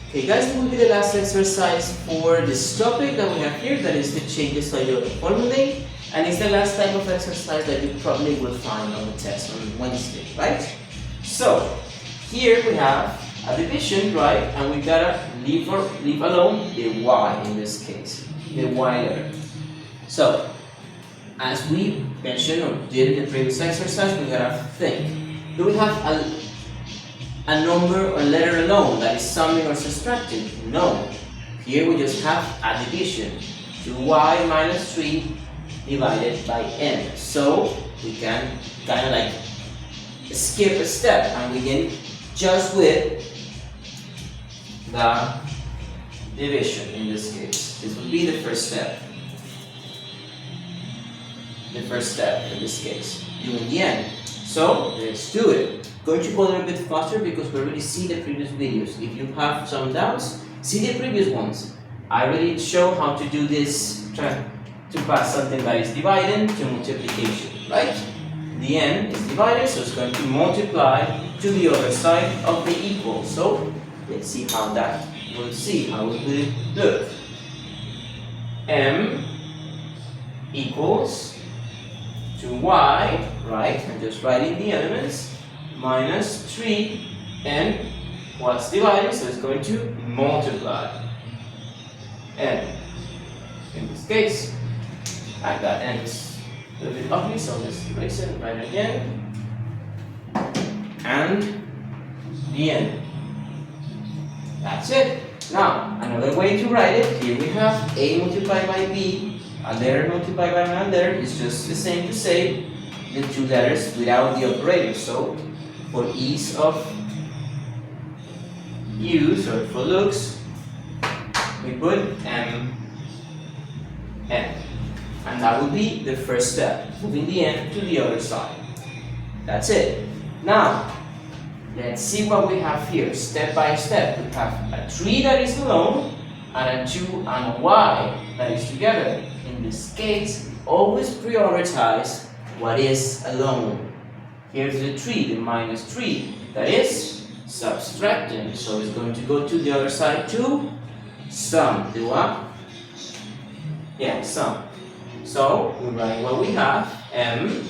Okay guys, this will be the last exercise for this topic that we have here, that is the changes of the formulae, and it's the last type of exercise that you probably will find on the test on Wednesday, right? So, here we have a division, right, and we gotta leave alone the y in this case, the y letter. So, as we mentioned or did in the previous exercise, we gotta think. Do we have a number or letter alone that is summing or subtracting? No. Here we just have a division. 2y minus 3 divided by n. So we can kind of like skip a step and begin just with the division in this case. This would be the first step. The first step in this case, doing the n. So let's do it. Going to go a little bit faster because we already see the previous videos. If you have some doubts, see the previous ones. I already show how to do this, try to pass something that is dividing to multiplication, right? The n is divided, so it's going to multiply to the other side of the equal. So let's see how that will see how it will look. M equals 2y, right? I'm just writing the elements. Minus 3 and what's divided, so it's going to multiply n. In this case, that n is a little bit ugly, so let's erase it and write it again. And the n. That's it. Now, another way to write it, here we have a multiplied by b, a letter multiplied by another letter. It's just the same to say the two letters without the operator. So, for ease of use or for looks, we put m, n. And that would be the first step, moving the n to the other side. That's it. Now, let's see what we have here, step by step. We have a 3 that is alone, and a 2 and a y that is together. In this case, always prioritize what is alone. Here's the 3, the minus 3, that is subtracting. So it's going to go to the other side to sum. Do what? Yeah, sum. So we write what we have, m,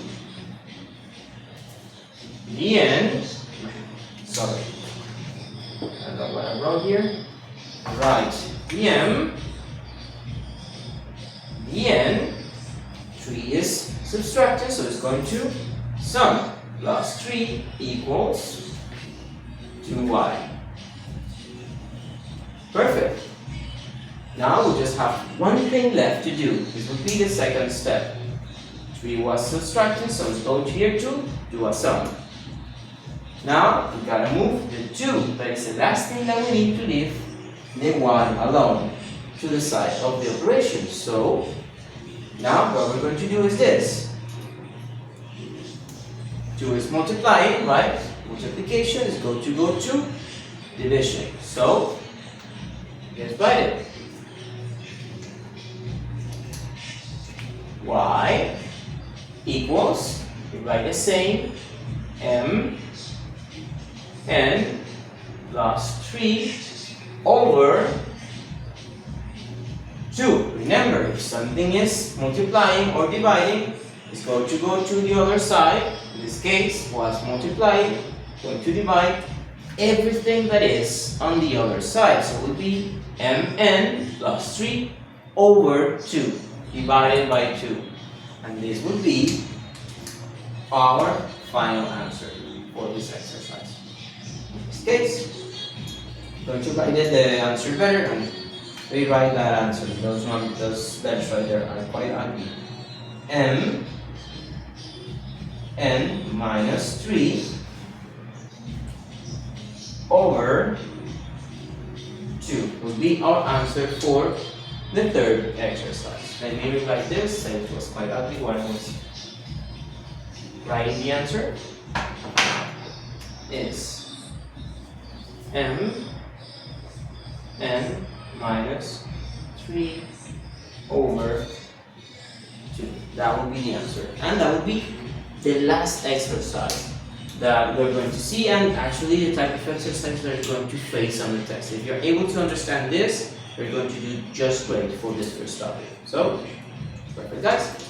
the n, sorry, I don't know what I wrote here. Right, the m, the n, 3 is subtracting, so it's going to sum. Plus 3 equals 2y. Perfect. Now we just have one thing left to do. This will be the second step. 3 was subtracting, so it's going here to do a sum. Now we gotta move the 2, that is the last thing that we need to leave the 1 alone to the side of the operation. So now what we're going to do is this. 2 is multiplying, right? Multiplication is going to go to division. So, let's write it. Y equals, we write the same, m, n plus 3 over 2. Remember, if something is multiplying or dividing, it's going to go to the other side. In this case, was multiplying, going to divide everything that is on the other side. So it will be mn plus 3 over 2 divided by 2. And this would be our final answer for this exercise. In this case, going to write the answer better and rewrite that answer. Those letters right there are quite ugly. M n minus 3 over 2 will be our answer for the third exercise. Let me rewrite this, it was quite ugly when I was writing the answer. Is m n minus 3 over 2. That would be the answer. And that would be the last exercise. that we're going to see, and actually the type of exercise that you're going to face on the test. If you're able to understand this, you're going to do just great for this first topic. So, perfect guys.